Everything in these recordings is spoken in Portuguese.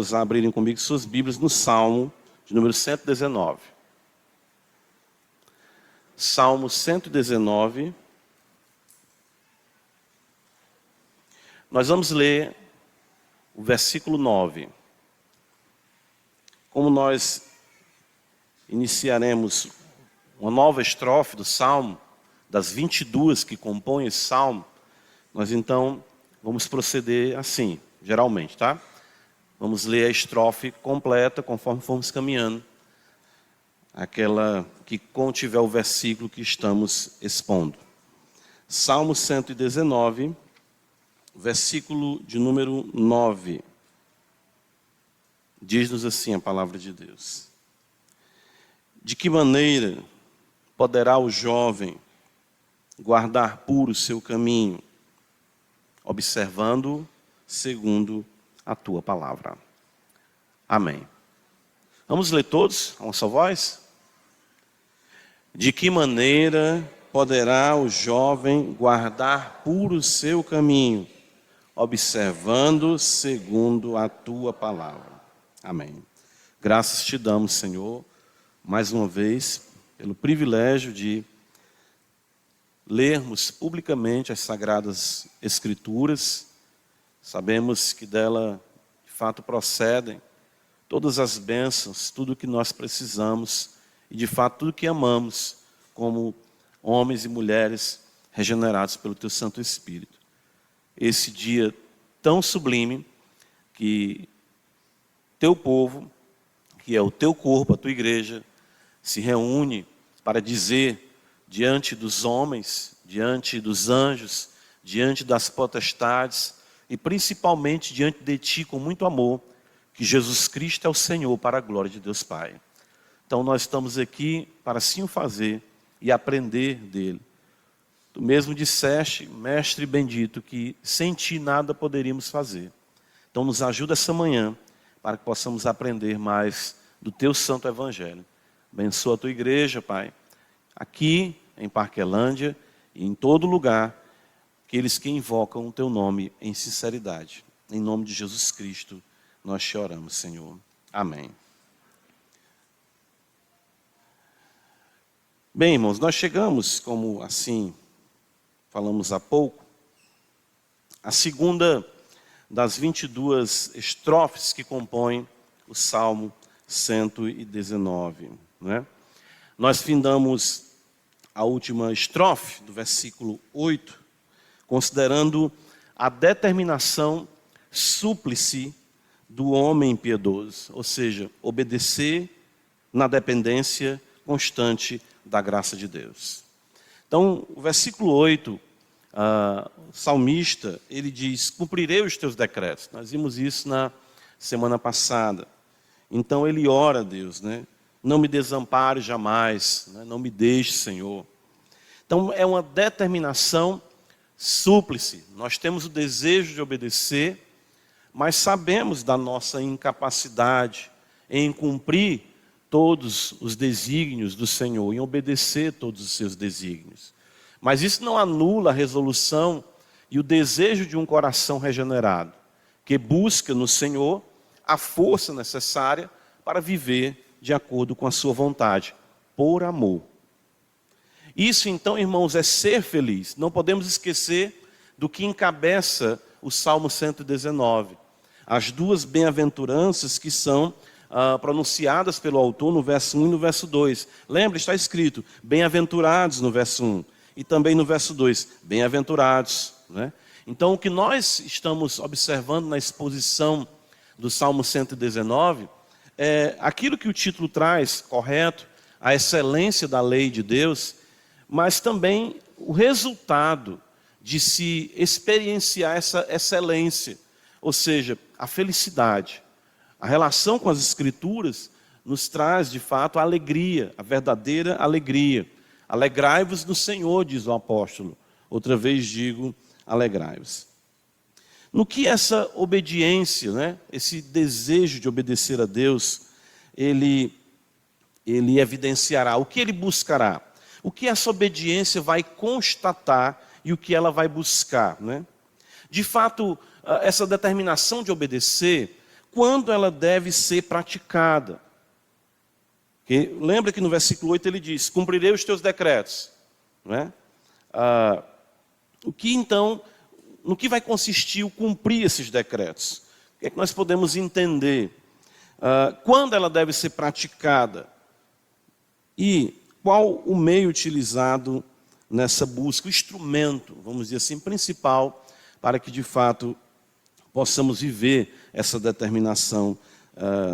irmãos a abrirem comigo suas Bíblias no Salmo de número 119. Salmo 119. Nós vamos ler o versículo 9. Como nós iniciaremos uma nova estrofe do Salmo, das 22 que compõem esse Salmo, nós então vamos proceder assim, geralmente, tá? Vamos ler a estrofe completa conforme formos caminhando, aquela que contiver o versículo que estamos expondo. Salmo 119, versículo de número 9. Diz-nos assim a palavra de Deus: de que maneira poderá o jovem guardar puro o seu caminho, observando segundo a tua palavra? Amém. Vamos ler todos, a uma só voz? De que maneira poderá o jovem guardar puro o seu caminho, observando segundo a tua palavra? Amém. Graças te damos, Senhor, mais uma vez, pelo privilégio de lermos publicamente as Sagradas Escrituras. Sabemos que dela, de fato, procedem todas as bênçãos, tudo o que nós precisamos e, de fato, tudo o que amamos como homens e mulheres regenerados pelo Teu Santo Espírito. Esse dia tão sublime que Teu povo, que é o Teu corpo, a Tua igreja, se reúne para dizer diante dos homens, diante dos anjos, diante das potestades e principalmente diante de Ti com muito amor, que Jesus Cristo é o Senhor para a glória de Deus Pai. Então nós estamos aqui para assim o fazer e aprender dele. Tu mesmo disseste, Mestre bendito, que sem Ti nada poderíamos fazer. Então nos ajuda essa manhã para que possamos aprender mais do Teu Santo Evangelho. Abençoa a Tua igreja, Pai, aqui em Parquelândia e em todo lugar, aqueles que invocam o Teu nome em sinceridade. Em nome de Jesus Cristo, nós te oramos, Senhor. Amém. Bem, irmãos, nós chegamos, como assim falamos há pouco, a segunda das 22 estrofes que compõem o Salmo 119. Né? Nós findamos a última estrofe, do versículo 8, considerando a determinação súplice do homem piedoso, ou seja, obedecer na dependência constante da graça de Deus. Então, o versículo 8, o salmista, ele diz: cumprirei os teus decretos. Nós vimos isso na semana passada. Então ele ora a Deus, né? Não me desampare jamais, né? Não me deixe, Senhor. Então é uma determinação súplice. Nós temos o desejo de obedecer, mas sabemos da nossa incapacidade em cumprir todos os desígnios do Senhor, em obedecer todos os seus desígnios. Mas isso não anula a resolução e o desejo de um coração regenerado, que busca no Senhor a força necessária para viver de acordo com a sua vontade, por amor. Isso então, irmãos, é ser feliz. Não podemos esquecer do que encabeça o Salmo 119. As duas bem-aventuranças que são pronunciadas pelo autor no verso 1 e no verso 2. Lembra, está escrito, bem-aventurados no verso 1. E também no verso 2, bem-aventurados. Né? Então, o que nós estamos observando na exposição do Salmo 119 é aquilo que o título traz, correto, a excelência da lei de Deus, mas também o resultado de se experienciar essa excelência, ou seja, a felicidade. A relação com as Escrituras nos traz, de fato, a alegria, a verdadeira alegria. Alegrai-vos no Senhor, diz o apóstolo. Outra vez digo, alegrai-vos. No que essa obediência, né, esse desejo de obedecer a Deus, ele evidenciará? O que ele buscará? O que essa obediência vai constatar e o que ela vai buscar? Né? De fato, essa determinação de obedecer quando ela deve ser praticada. Porque lembra que no versículo 8 ele diz, cumprirei os teus decretos. Não é? No que vai consistir o cumprir esses decretos? O que é que nós podemos entender? Quando ela deve ser praticada? E qual o meio utilizado nessa busca? O instrumento, vamos dizer assim, principal, para que de fato possamos viver essa determinação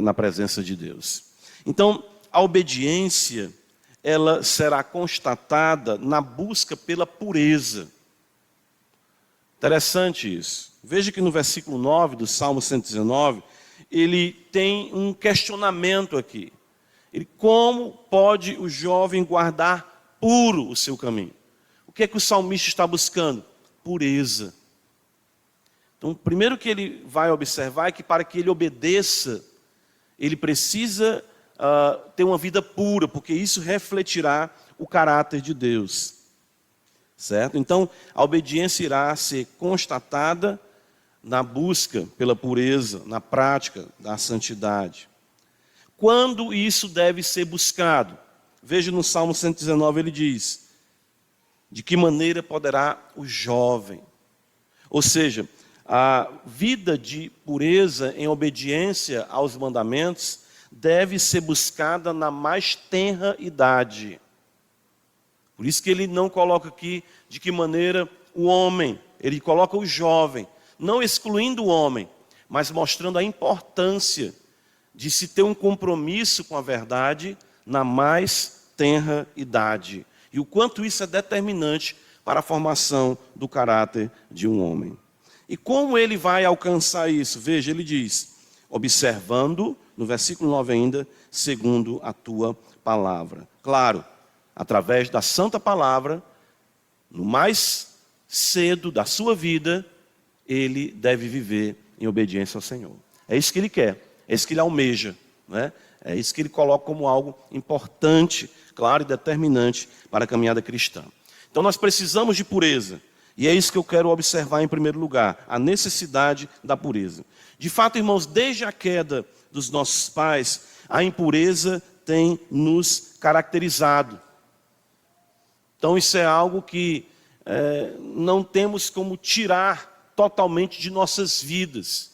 na presença de Deus. Então, a obediência, ela será constatada na busca pela pureza. Interessante isso. Veja que no versículo 9 do Salmo 119, ele tem um questionamento aqui. Como pode o jovem guardar puro o seu caminho? O que é que o salmista está buscando? Pureza. Então, o primeiro que ele vai observar é que para que ele obedeça, ele precisa ter uma vida pura, porque isso refletirá o caráter de Deus. Certo? Então, a obediência irá ser constatada na busca pela pureza, na prática da santidade. Quando isso deve ser buscado? Veja no Salmo 119, ele diz, de que maneira poderá o jovem? Ou seja, a vida de pureza em obediência aos mandamentos deve ser buscada na mais tenra idade. Por isso que ele não coloca aqui de que maneira o homem, ele coloca o jovem, não excluindo o homem, mas mostrando a importância de se ter um compromisso com a verdade na mais tenra idade. E o quanto isso é determinante para a formação do caráter de um homem. E como ele vai alcançar isso? Veja, ele diz, observando, no versículo 9 ainda, segundo a tua palavra. Claro, através da santa palavra, no mais cedo da sua vida, ele deve viver em obediência ao Senhor. É isso que ele quer, é isso que ele almeja, né? É isso que ele coloca como algo importante, claro e determinante para a caminhada cristã. Então nós precisamos de pureza, e é isso que eu quero observar em primeiro lugar, a necessidade da pureza. De fato, irmãos, desde a queda dos nossos pais, a impureza tem nos caracterizado. Então isso é algo que não temos como tirar totalmente de nossas vidas.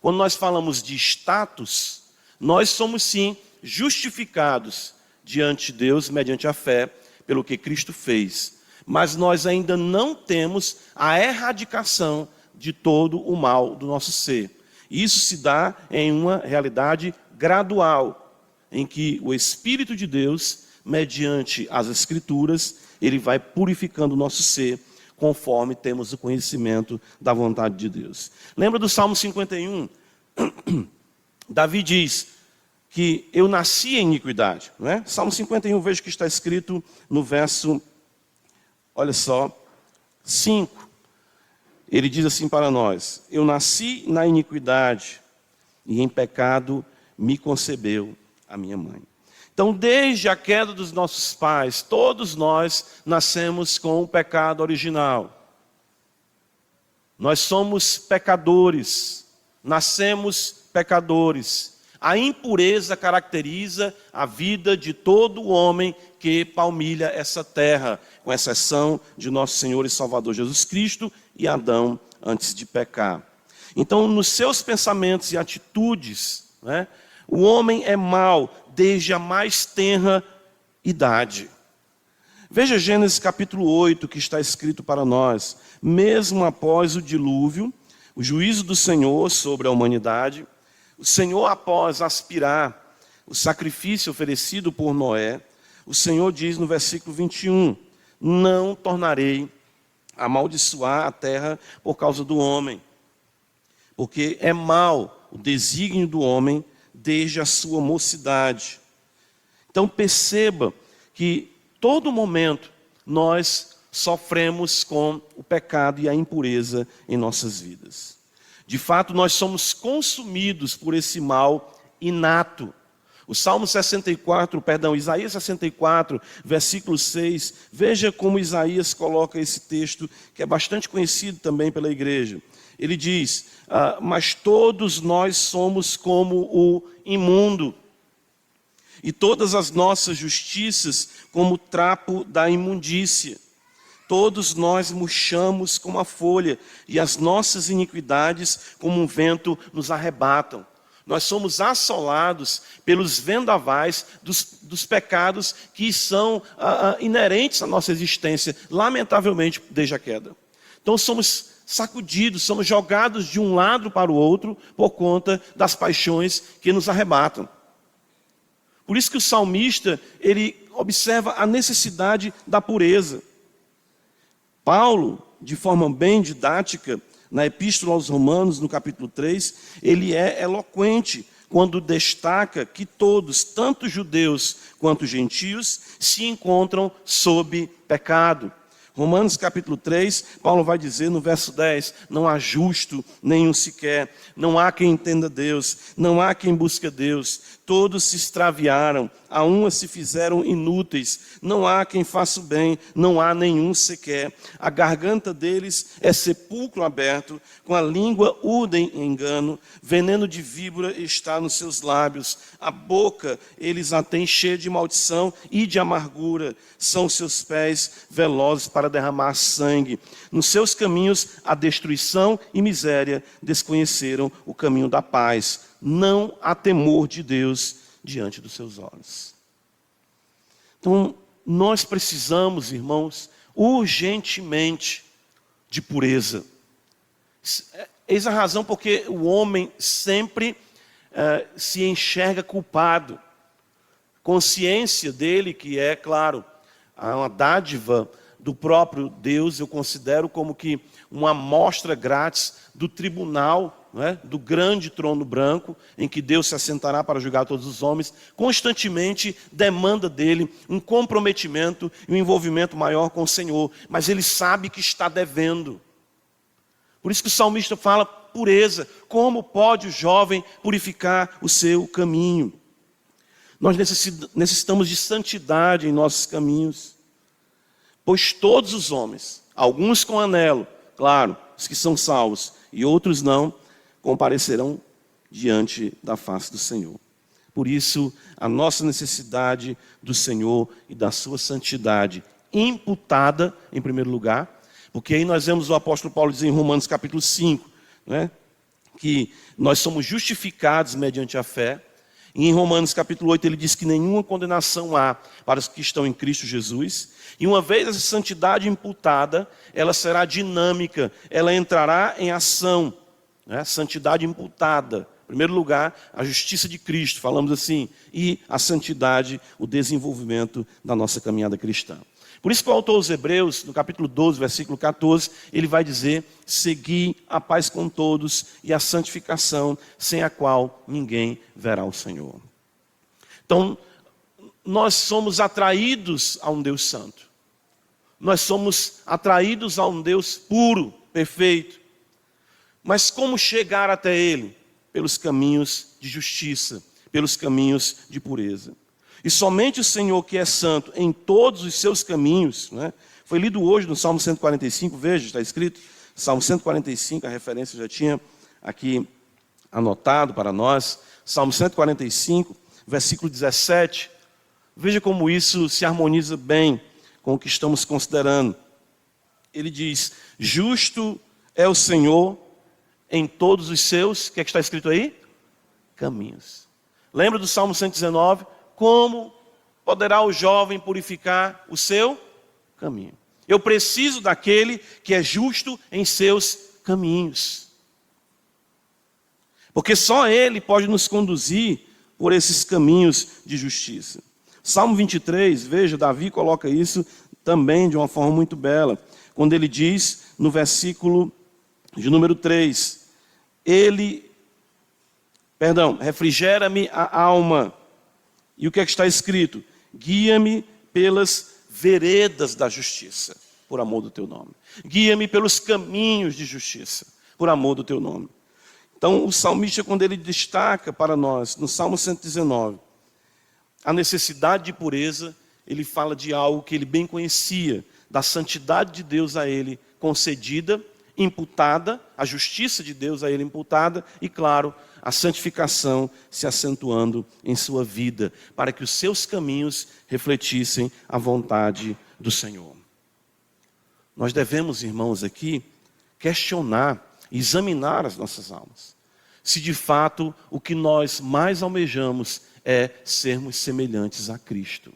Quando nós falamos de status, nós somos sim justificados diante de Deus, mediante a fé, pelo que Cristo fez. Mas nós ainda não temos a erradicação de todo o mal do nosso ser. Isso se dá em uma realidade gradual, em que o Espírito de Deus, mediante as Escrituras, ele vai purificando o nosso ser, conforme temos o conhecimento da vontade de Deus. Lembra do Salmo 51? Davi diz que eu nasci em iniquidade. Não é? Salmo 51, veja que está escrito no verso, olha só, 5. Ele diz assim para nós, eu nasci na iniquidade e em pecado me concebeu a minha mãe. Então, desde a queda dos nossos pais, todos nós nascemos com o pecado original. Nós somos pecadores, nascemos pecadores. A impureza caracteriza a vida de todo homem que palmilha essa terra, com exceção de nosso Senhor e Salvador Jesus Cristo e Adão antes de pecar. Então, nos seus pensamentos e atitudes, né, o homem é mau desde a mais tenra idade. Veja Gênesis capítulo 8, que está escrito para nós. Mesmo após o dilúvio, o juízo do Senhor sobre a humanidade, o Senhor, após aspirar o sacrifício oferecido por Noé, o Senhor diz no versículo 21, não tornarei a amaldiçoar a terra por causa do homem, porque é mau o desígnio do homem desde a sua mocidade. Então perceba que todo momento nós sofremos com o pecado e a impureza em nossas vidas. De fato, nós somos consumidos por esse mal inato. Isaías 64, versículo 6, veja como Isaías coloca esse texto, que é bastante conhecido também pela igreja. Ele diz, mas todos nós somos como o imundo, e todas as nossas justiças como o trapo da imundícia. Todos nós murchamos como a folha, e as nossas iniquidades como um vento nos arrebatam. Nós somos assolados pelos vendavais dos pecados que são inerentes à nossa existência, lamentavelmente, desde a queda. Então somos sacudidos, somos jogados de um lado para o outro por conta das paixões que nos arrebatam. Por isso que o salmista, ele observa a necessidade da pureza. Paulo, de forma bem didática, na Epístola aos Romanos, no capítulo 3, ele é eloquente quando destaca que todos, tanto judeus quanto gentios, se encontram sob pecado. Romanos capítulo 3, Paulo vai dizer no verso 10, não há justo nenhum sequer, não há quem entenda Deus, não há quem busque Deus, todos se extraviaram, a uma se fizeram inúteis, não há quem faça o bem, não há nenhum sequer. A garganta deles é sepulcro aberto, com a língua urdem engano, veneno de víbora está nos seus lábios, a boca eles a têm cheia de maldição e de amargura, são seus pés velozes para derramar sangue. Nos seus caminhos a destruição e miséria, desconheceram o caminho da paz. Não há temor de Deus diante dos seus olhos. Então, nós precisamos, irmãos, urgentemente de pureza. Eis a razão porque o homem sempre se enxerga culpado. Consciência dele, que é, claro, uma dádiva do próprio Deus, eu considero como que uma amostra grátis do tribunal, não é? Do grande trono branco, em que Deus se assentará para julgar todos os homens, constantemente demanda dele um comprometimento e um envolvimento maior com o Senhor, mas ele sabe que está devendo. Por isso que o salmista fala pureza, como pode o jovem purificar o seu caminho? Nós necessitamos de santidade em nossos caminhos, pois todos os homens, alguns com anelo, claro, os que são salvos, e outros não, comparecerão diante da face do Senhor. Por isso, a nossa necessidade do Senhor e da sua santidade imputada, em primeiro lugar, porque aí nós vemos o apóstolo Paulo dizer em Romanos capítulo 5, né, que nós somos justificados mediante a fé. E em Romanos capítulo 8 ele diz que nenhuma condenação há para os que estão em Cristo Jesus. E uma vez essa santidade imputada, ela será dinâmica, ela entrará em ação. Santidade imputada, em primeiro lugar, a justiça de Cristo, falamos assim, e a santidade, o desenvolvimento da nossa caminhada cristã. Por isso que o autor aos Hebreus, no capítulo 12, versículo 14, ele vai dizer, segui a paz com todos e a santificação, sem a qual ninguém verá o Senhor. Então, nós somos atraídos a um Deus santo. Nós somos atraídos a um Deus puro, perfeito. Mas como chegar até Ele? Pelos caminhos de justiça, pelos caminhos de pureza. E somente o Senhor que é santo em todos os seus caminhos, né? Foi lido hoje no Salmo 145, veja, está escrito, Salmo 145, a referência eu já tinha aqui anotado para nós, Salmo 145, versículo 17, veja como isso se harmoniza bem com o que estamos considerando. Ele diz, justo é o Senhor em todos os seus, o que é que está escrito aí? Caminhos. Lembra do Salmo 119? Como poderá o jovem purificar o seu caminho? Eu preciso daquele que é justo em seus caminhos. Porque só Ele pode nos conduzir por esses caminhos de justiça. Salmo 23, veja, Davi coloca isso também de uma forma muito bela. Quando ele diz no versículo de número 3, refrigera-me a alma. E o que é que está escrito? Guia-me pelas veredas da justiça, por amor do teu nome. Guia-me pelos caminhos de justiça, por amor do teu nome. Então, o salmista, quando ele destaca para nós, no Salmo 119, a necessidade de pureza, ele fala de algo que ele bem conhecia, da santidade de Deus a ele concedida, imputada, a justiça de Deus a ele imputada, e claro, a santificação se acentuando em sua vida, para que os seus caminhos refletissem a vontade do Senhor. Nós devemos, irmãos, aqui, questionar, examinar as nossas almas. Se de fato o que nós mais almejamos é sermos semelhantes a Cristo.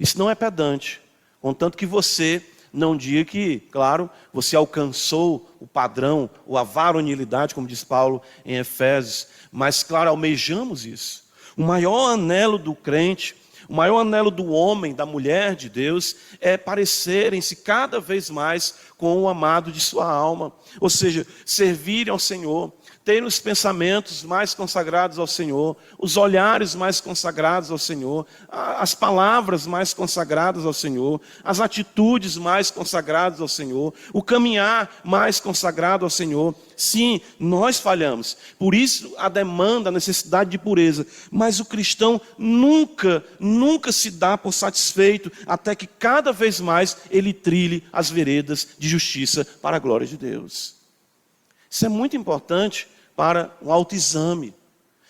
Isso não é pedante, contanto que você não diga que, claro, você alcançou o padrão, ou a varonilidade, como diz Paulo em Efésios, mas, claro, almejamos isso. O maior anelo do crente, o maior anelo do homem, da mulher de Deus, é parecerem-se cada vez mais com o amado de sua alma. Ou seja, servirem ao Senhor, terem os pensamentos mais consagrados ao Senhor, os olhares mais consagrados ao Senhor, as palavras mais consagradas ao Senhor, as atitudes mais consagradas ao Senhor, o caminhar mais consagrado ao Senhor. Sim, nós falhamos, por isso a demanda, a necessidade de pureza, mas o cristão nunca se dá por satisfeito, até que cada vez mais ele trilhe as veredas de justiça para a glória de Deus. Isso é muito importante para o autoexame.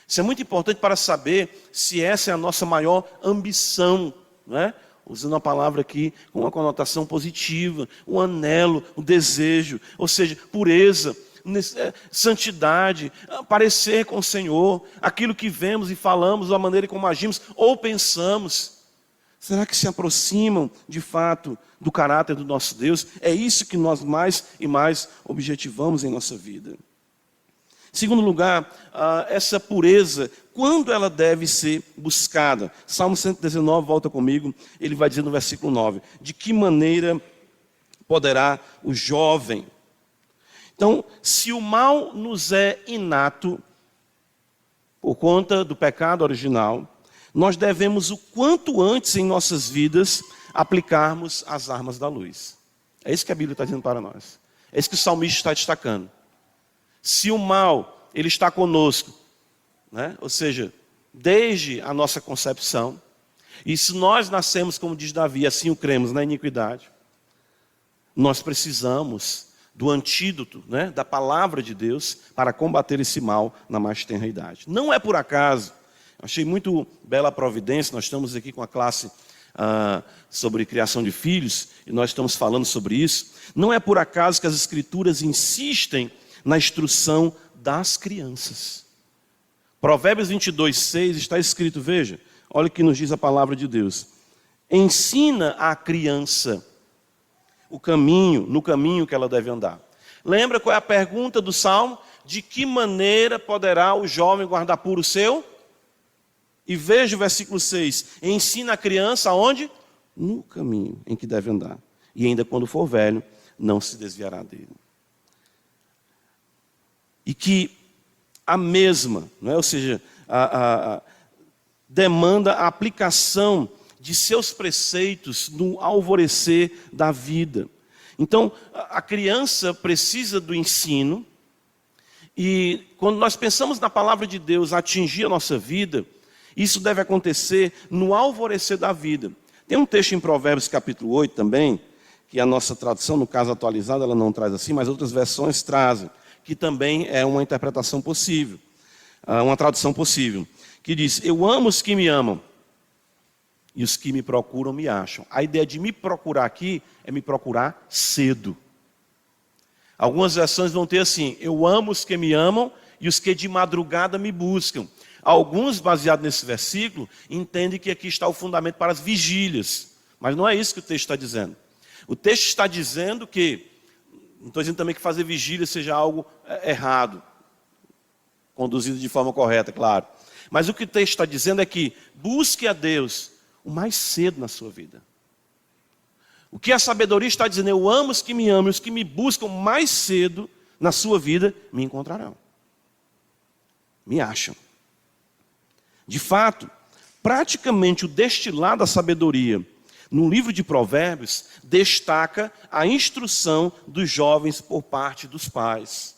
Isso é muito importante para saber se essa é a nossa maior ambição, não é? Usando a palavra aqui com uma conotação positiva, o anelo, o desejo, ou seja, pureza, santidade, parecer com o Senhor, aquilo que vemos e falamos, a maneira como agimos ou pensamos. Será que se aproximam de fato do caráter do nosso Deus? É isso que nós mais e mais objetivamos em nossa vida. Em segundo lugar, essa pureza, quando ela deve ser buscada? Salmo 119, volta comigo, ele vai dizer no versículo 9, de que maneira poderá o jovem? Então, se o mal nos é inato, por conta do pecado original, nós devemos o quanto antes em nossas vidas aplicarmos as armas da luz. É isso que a Bíblia está dizendo para nós. É isso que o salmista está destacando. Se o mal, ele está conosco, né? Ou seja, desde a nossa concepção, e se nós nascemos, como diz Davi, assim o cremos, na iniquidade, nós precisamos do antídoto, né, da palavra de Deus para combater esse mal na mais tenra idade. Não é por acaso, achei muito bela a providência, nós estamos aqui com a classe sobre criação de filhos, e nós estamos falando sobre isso. Não é por acaso que as Escrituras insistem na instrução das crianças. Provérbios 22:6 está escrito, veja, olha o que nos diz a palavra de Deus. Ensina a criança no caminho que ela deve andar. Lembra qual é a pergunta do Salmo? De que maneira poderá o jovem guardar puro o seu? E veja o versículo 6. Ensina a criança aonde? No caminho em que deve andar. E ainda quando for velho, não se desviará dele. E que a mesma, não é? Ou seja, demanda a aplicação de seus preceitos no alvorecer da vida. Então, a criança precisa do ensino, e quando nós pensamos na palavra de Deus atingir a nossa vida, isso deve acontecer no alvorecer da vida. Tem um texto em Provérbios capítulo 8 também, que a nossa tradução, no caso atualizada, ela não traz assim, mas outras versões trazem, que também é uma interpretação possível, uma tradução possível, que diz, eu amo os que me amam, e os que me procuram me acham. A ideia de me procurar aqui é me procurar cedo. Algumas versões vão ter assim, eu amo os que me amam e os que de madrugada me buscam. Alguns, baseados nesse versículo, entendem que aqui está o fundamento para as vigílias. Mas não é isso que o texto está dizendo. O texto está dizendo que, não estou dizendo também que fazer vigília seja algo errado, conduzido de forma correta, claro. Mas o que o texto está dizendo é que busque a Deus o mais cedo na sua vida. O que a sabedoria está dizendo, eu amo os que me amam, e os que me buscam mais cedo na sua vida, me encontrarão. Me acham. De fato, praticamente o destilar da sabedoria, no livro de Provérbios, destaca a instrução dos jovens por parte dos pais.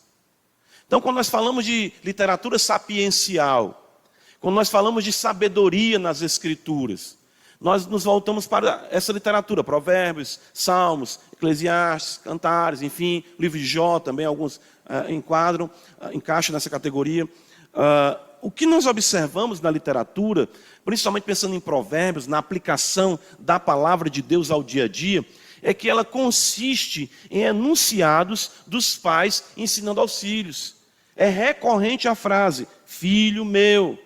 Então, quando nós falamos de literatura sapiencial, Quando nós falamos de sabedoria nas Escrituras, nós nos voltamos para essa literatura, Provérbios, Salmos, Eclesiastes, Cantares, enfim, o livro de Jó também, alguns encaixam nessa categoria. O que nós observamos na literatura, principalmente pensando em Provérbios, na aplicação da palavra de Deus ao dia a dia, é que ela consiste em enunciados dos pais ensinando aos filhos. É recorrente a frase, filho meu,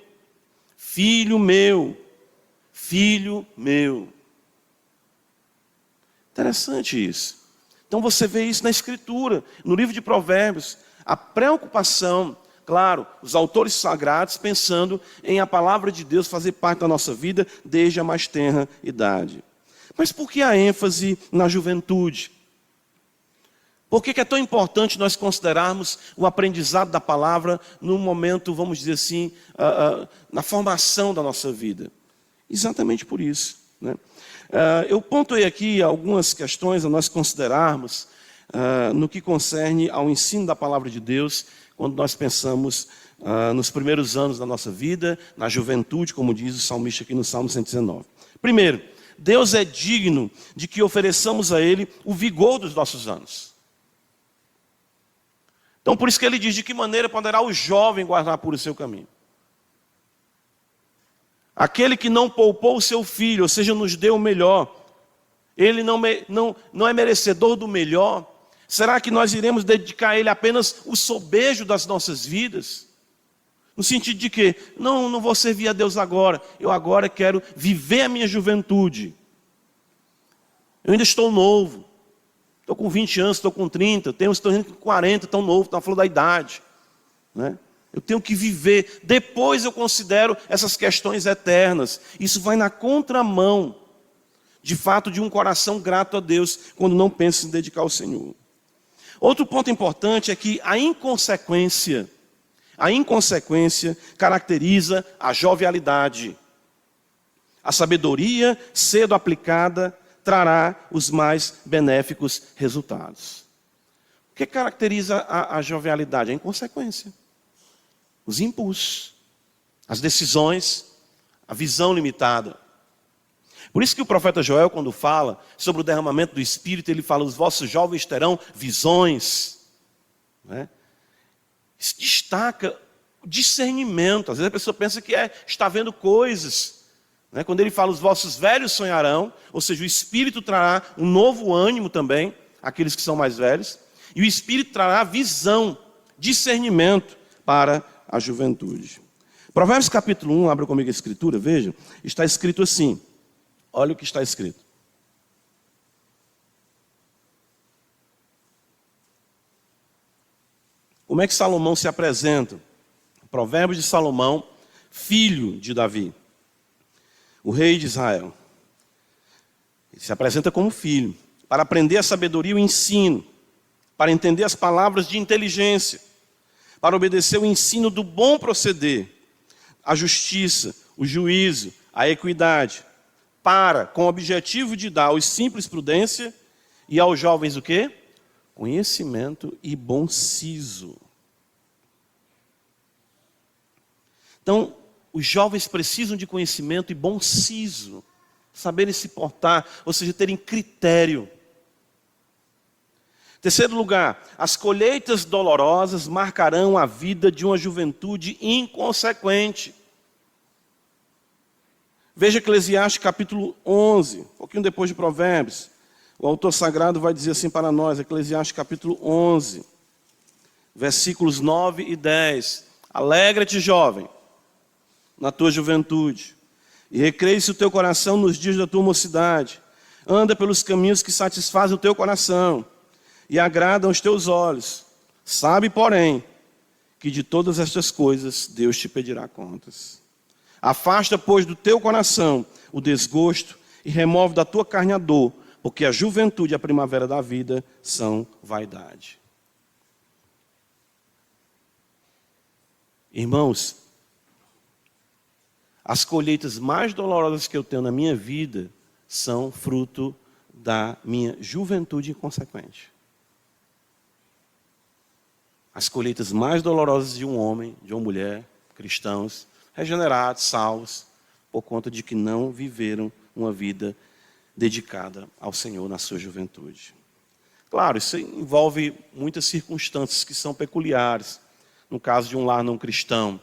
filho meu, filho meu. Interessante isso. Então você vê isso na Escritura, no livro de Provérbios, a preocupação, claro, os autores sagrados pensando em a palavra de Deus fazer parte da nossa vida desde a mais tenra idade. Mas por que a ênfase na juventude? Por que é tão importante nós considerarmos o aprendizado da palavra num momento, vamos dizer assim, na formação da nossa vida? Exatamente por isso, né? Eu pontuei aqui algumas questões a nós considerarmos no que concerne ao ensino da palavra de Deus, quando nós pensamos nos primeiros anos da nossa vida, na juventude, como diz o salmista aqui no Salmo 119. Primeiro, Deus é digno de que ofereçamos a Ele o vigor dos nossos anos. Então, por isso que Ele diz, de que maneira poderá o jovem guardar por o seu caminho? Aquele que não poupou o seu filho, ou seja, nos deu o melhor, ele não é merecedor do melhor? Será que nós iremos dedicar a Ele apenas o sobejo das nossas vidas? No sentido de que, não vou servir a Deus agora, eu agora quero viver a minha juventude. Eu ainda estou novo, estou com 20 anos, estou com 30, estou com 40, tão novo, estão falando da idade, né? Eu tenho que viver, depois eu considero essas questões eternas. Isso vai na contramão, de fato, de um coração grato a Deus, quando não pensa em dedicar ao Senhor. Outro ponto importante é que a inconsequência caracteriza a jovialidade. A sabedoria, cedo aplicada, trará os mais benéficos resultados. O que caracteriza a jovialidade? A inconsequência. Os impulsos, as decisões, a visão limitada. Por isso que o profeta Joel, quando fala sobre o derramamento do Espírito, ele fala, os vossos jovens terão visões, né? Isso destaca o discernimento. Às vezes a pessoa pensa que está vendo coisas, né? Quando ele fala, os vossos velhos sonharão, ou seja, o Espírito trará um novo ânimo também, àqueles que são mais velhos, e o Espírito trará visão, discernimento para a juventude. Provérbios capítulo 1, abra comigo a escritura, veja, está escrito assim, olha o que está escrito. Como é que Salomão se apresenta? Provérbios de Salomão, filho de Davi, o rei de Israel. Ele se apresenta como filho, para aprender a sabedoria e o ensino, para entender as palavras de inteligência, para obedecer o ensino do bom proceder, a justiça, o juízo, a equidade, com o objetivo de dar aos simples prudência e aos jovens o quê? Conhecimento e bom siso. Então, os jovens precisam de conhecimento e bom siso, saberem se portar, ou seja, terem critério. Terceiro lugar, as colheitas dolorosas marcarão a vida de uma juventude inconsequente. Veja Eclesiastes capítulo 11, um pouquinho depois de Provérbios. O autor sagrado vai dizer assim para nós, Eclesiastes capítulo 11, versículos 9 e 10. Alegra-te, jovem, na tua juventude, e recreie-se o teu coração nos dias da tua mocidade. Anda pelos caminhos que satisfazem o teu coração e agradam os teus olhos. Sabe, porém, que de todas estas coisas Deus te pedirá contas. Afasta, pois, do teu coração o desgosto e remove da tua carne a dor, porque a juventude e a primavera da vida são vaidade. Irmãos, as colheitas mais dolorosas que eu tenho na minha vida são fruto da minha juventude inconsequente. As colheitas mais dolorosas de um homem, de uma mulher, cristãos, regenerados, salvos, por conta de que não viveram uma vida dedicada ao Senhor na sua juventude. Claro, isso envolve muitas circunstâncias que são peculiares. No caso de um lar não cristão,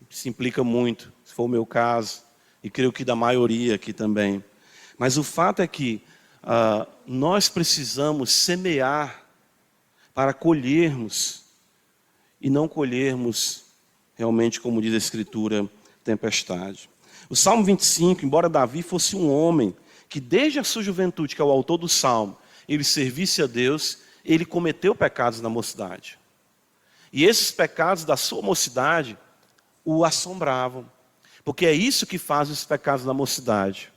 isso implica muito, se for o meu caso, e creio que da maioria aqui também. Mas o fato é que nós precisamos semear para colhermos, e não colhermos realmente, como diz a Escritura, tempestade. O Salmo 25, embora Davi fosse um homem que desde a sua juventude, que é o autor do Salmo, ele servisse a Deus, ele cometeu pecados na mocidade. E esses pecados da sua mocidade o assombravam, porque é isso que faz os pecados da mocidade.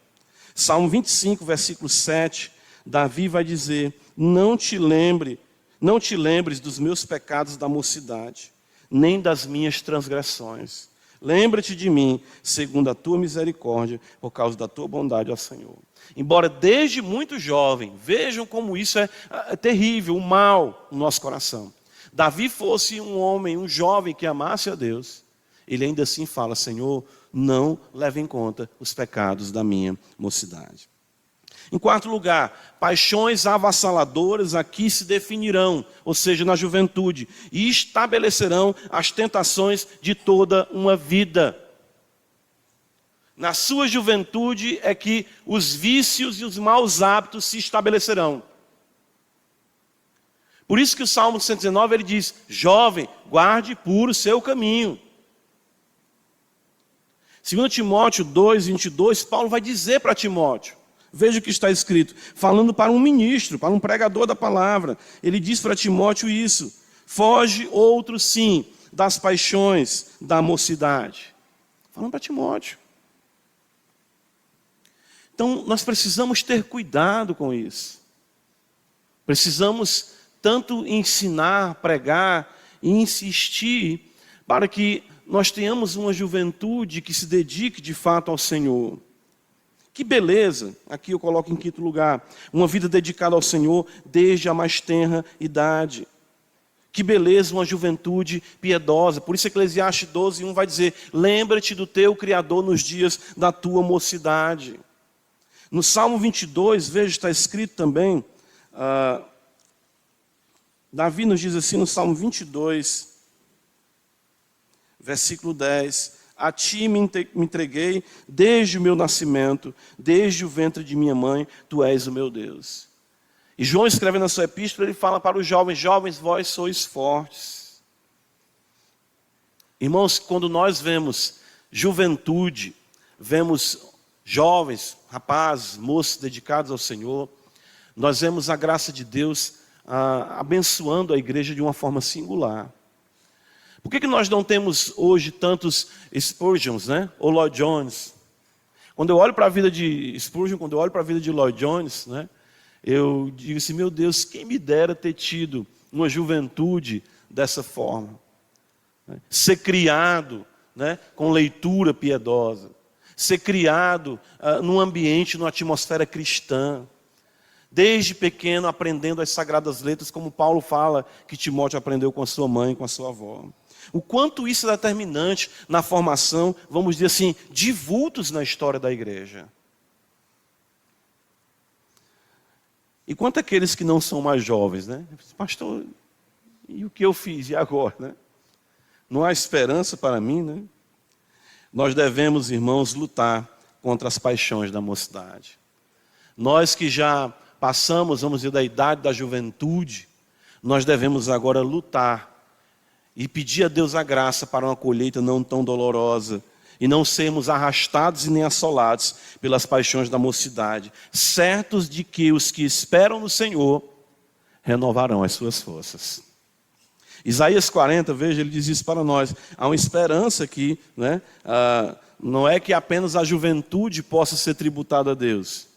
Salmo 25, versículo 7, Davi vai dizer: não te lembres dos meus pecados da mocidade, nem das minhas transgressões. Lembra-te de mim, segundo a tua misericórdia, por causa da tua bondade, ó Senhor. Embora desde muito jovem, vejam como isso é terrível, o mal no nosso coração. Davi fosse um homem, um jovem que amasse a Deus, ele ainda assim fala: Senhor, não leve em conta os pecados da minha mocidade. Em quarto lugar, paixões avassaladoras aqui se definirão, ou seja, na juventude, e estabelecerão as tentações de toda uma vida. Na sua juventude é que os vícios e os maus hábitos se estabelecerão. Por isso que o Salmo 119 ele diz: jovem, guarde puro o seu caminho. 2 Timóteo 2, 22, Paulo vai dizer para Timóteo, veja o que está escrito, falando para um ministro, para um pregador da palavra. Ele diz para Timóteo isso: foge outro sim das paixões da mocidade. Falando para Timóteo. Então nós precisamos ter cuidado com isso. Precisamos tanto ensinar, pregar e insistir para que nós tenhamos uma juventude que se dedique de fato ao Senhor. Que beleza, aqui eu coloco em quinto lugar, uma vida dedicada ao Senhor desde a mais tenra idade. Que beleza, uma juventude piedosa. Por isso Eclesiastes 12, 1 vai dizer: lembra-te do teu Criador nos dias da tua mocidade. No Salmo 22, veja, está escrito também, Davi nos diz assim no Salmo 22, versículo 10, a ti me entreguei desde o meu nascimento, desde o ventre de minha mãe, tu és o meu Deus. E João escreve na sua epístola, ele fala para os jovens: jovens, vós sois fortes. Irmãos, quando nós vemos juventude, vemos jovens, rapazes, moços dedicados ao Senhor, nós vemos a graça de Deus abençoando a igreja de uma forma singular. Por que nós não temos hoje tantos Spurgeons, né? Ou Lloyd Jones? Quando eu olho para a vida de Spurgeon, quando eu olho para a vida de Lloyd Jones, né? Eu digo assim: meu Deus, quem me dera ter tido uma juventude dessa forma. Ser criado, né, com leitura piedosa. Ser criado num ambiente, numa atmosfera cristã. Desde pequeno aprendendo as sagradas letras, como Paulo fala que Timóteo aprendeu com a sua mãe, com a sua avó. O quanto isso é determinante na formação, vamos dizer assim, de vultos na história da igreja. E quanto àqueles que não são mais jovens, né? Pastor, e o que eu fiz? E agora, né? Não há esperança para mim, né? Nós devemos, irmãos, lutar contra as paixões da mocidade. Nós que já passamos, vamos dizer, da idade da juventude, nós devemos agora lutar e pedir a Deus a graça para uma colheita não tão dolorosa e não sermos arrastados e nem assolados pelas paixões da mocidade, certos de que os que esperam no Senhor renovarão as suas forças. Isaías 40, veja, ele diz isso para nós. Há uma esperança aqui, né? Não é que apenas a juventude possa ser tributada a Deus,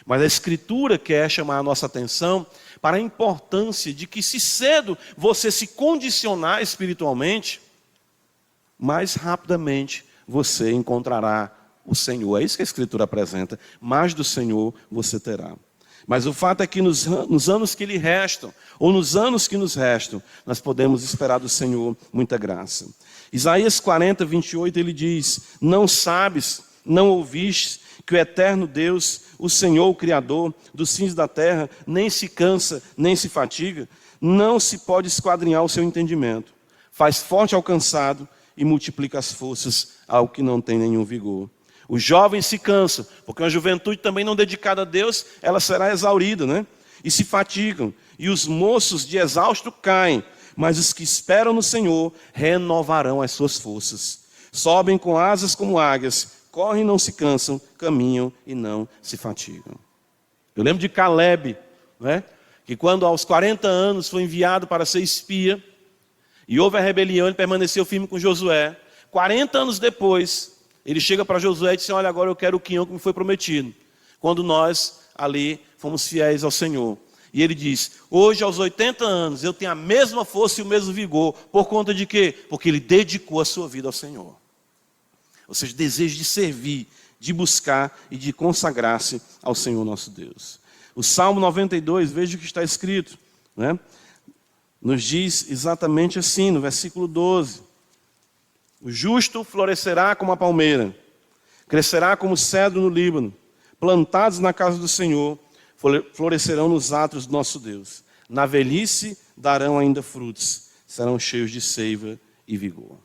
mas a Escritura quer chamar a nossa atenção para a importância de que, se cedo você se condicionar espiritualmente, mais rapidamente você encontrará o Senhor. É isso que a Escritura apresenta. Mais do Senhor você terá. Mas o fato é que nos anos que lhe restam, ou nos anos que nos restam, nós podemos esperar do Senhor muita graça. Isaías 40, 28, ele diz: não sabes, não ouvistes, que o eterno Deus, o Senhor, o Criador dos fins da terra, nem se cansa, nem se fatiga, não se pode esquadrinhar o seu entendimento. Faz forte ao cansado e multiplica as forças ao que não tem nenhum vigor. Os jovens se cansam, porque uma juventude também não dedicada a Deus, ela será exaurida, né? E se fatigam, e os moços de exausto caem, mas os que esperam no Senhor renovarão as suas forças. Sobem com asas como águias, correm e não se cansam, caminham e não se fatigam. Eu lembro de Caleb, né? Que quando aos 40 anos foi enviado para ser espia, e houve a rebelião, ele permaneceu firme com Josué. 40 anos depois, ele chega para Josué e diz: olha, agora eu quero o quinhão que me foi prometido. Quando nós ali fomos fiéis ao Senhor. E ele diz: hoje aos 80 anos eu tenho a mesma força e o mesmo vigor. Por conta de quê? Porque ele dedicou a sua vida ao Senhor. Ou seja, desejo de servir, de buscar e de consagrar-se ao Senhor nosso Deus. O Salmo 92, veja o que está escrito, né? Nos diz exatamente assim, no versículo 12. O justo florescerá como a palmeira, crescerá como o cedro no Líbano, plantados na casa do Senhor, florescerão nos atos do nosso Deus. Na velhice darão ainda frutos, serão cheios de seiva e vigor.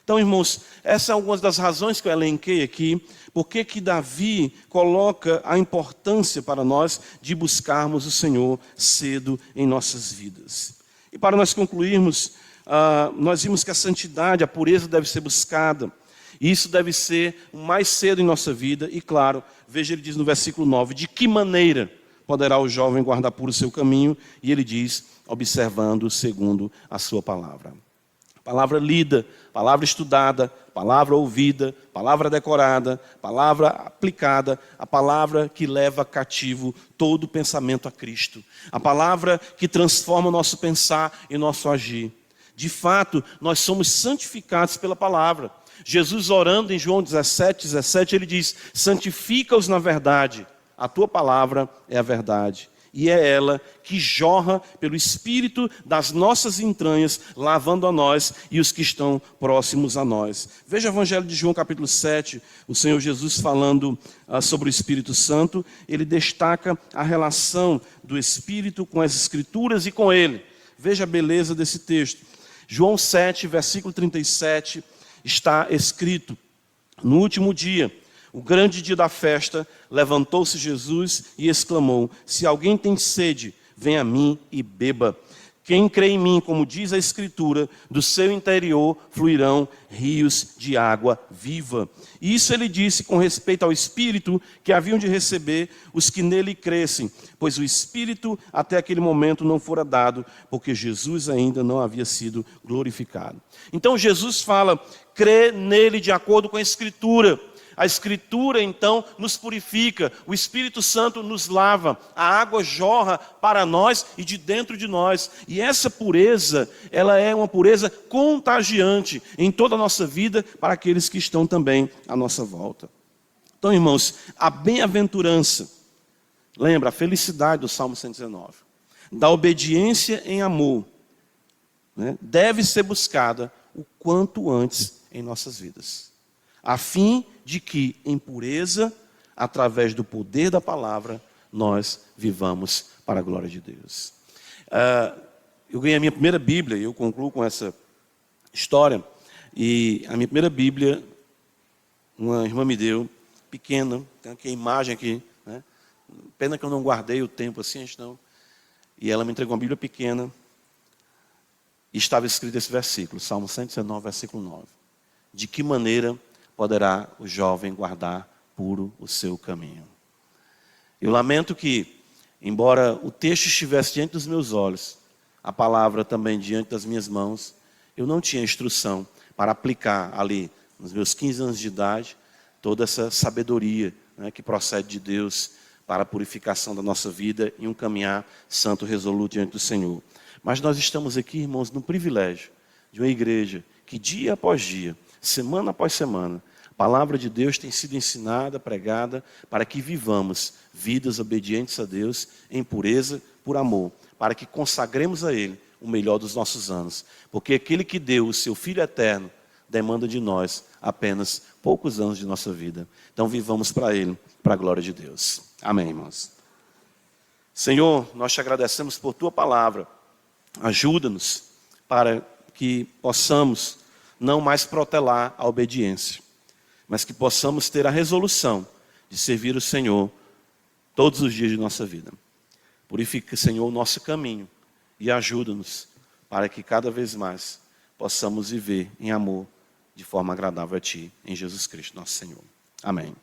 Então, irmãos, essas são algumas das razões que eu elenquei aqui, porque que Davi coloca a importância para nós de buscarmos o Senhor cedo em nossas vidas. E para nós concluirmos, nós vimos que a santidade, a pureza deve ser buscada. E isso deve ser o mais cedo em nossa vida. E claro, veja, ele diz no versículo 9, de que maneira poderá o jovem guardar puro o seu caminho? E ele diz, observando segundo a sua palavra. Palavra lida, palavra estudada, palavra ouvida, palavra decorada, palavra aplicada, a palavra que leva cativo todo pensamento a Cristo. A palavra que transforma o nosso pensar e nosso agir. De fato, nós somos santificados pela palavra. Jesus orando em João 17, ele diz: santifica-os na verdade, a tua palavra é a verdade. E é ela que jorra pelo Espírito das nossas entranhas, lavando a nós e os que estão próximos a nós. Veja o Evangelho de João capítulo 7, o Senhor Jesus falando sobre o Espírito Santo, ele destaca a relação do Espírito com as Escrituras e com ele. Veja a beleza desse texto. João 7, versículo 37, está escrito: no último dia, o grande dia da festa, levantou-se Jesus e exclamou: se alguém tem sede, venha a mim e beba. Quem crê em mim, como diz a Escritura, do seu interior fluirão rios de água viva. E isso ele disse com respeito ao Espírito que haviam de receber os que nele crescem, pois o Espírito até aquele momento não fora dado, porque Jesus ainda não havia sido glorificado. Então Jesus fala: crê nele de acordo com a Escritura. A Escritura, então, nos purifica, o Espírito Santo nos lava, a água jorra para nós e de dentro de nós. E essa pureza, ela é uma pureza contagiante em toda a nossa vida para aqueles que estão também à nossa volta. Então, irmãos, a bem-aventurança, lembra, a felicidade do Salmo 119, da obediência em amor, né, deve ser buscada o quanto antes em nossas vidas, a fim de que, em pureza, através do poder da palavra, nós vivamos para a glória de Deus. Eu ganhei a minha primeira Bíblia, e eu concluo com essa história. E a minha primeira Bíblia, uma irmã me deu, pequena, tem aqui a imagem aqui, né? Pena que eu não guardei o tempo assim, não. E ela me entregou uma Bíblia pequena, e estava escrito esse versículo, Salmo 119, versículo 9. De que maneira poderá o jovem guardar puro o seu caminho? Eu lamento que, embora o texto estivesse diante dos meus olhos, a palavra também diante das minhas mãos, eu não tinha instrução para aplicar ali, nos meus 15 anos de idade, toda essa sabedoria, né, que procede de Deus para a purificação da nossa vida e um caminhar santo, resoluto diante do Senhor. Mas nós estamos aqui, irmãos, no privilégio de uma igreja que dia após dia, semana após semana, A palavra de Deus tem sido ensinada, pregada, para que vivamos vidas obedientes a Deus, em pureza, por amor, para que consagremos a Ele o melhor dos nossos anos. Porque aquele que deu o seu Filho eterno, demanda de nós apenas poucos anos de nossa vida. Então vivamos para Ele, para a glória de Deus. Amém, irmãos. Senhor, nós te agradecemos por Tua palavra. Ajuda-nos para que possamos não mais protelar a obediência, mas que possamos ter a resolução de servir o Senhor todos os dias de nossa vida. Purifica, Senhor, o nosso caminho e ajuda-nos para que cada vez mais possamos viver em amor de forma agradável a Ti, em Jesus Cristo, nosso Senhor. Amém.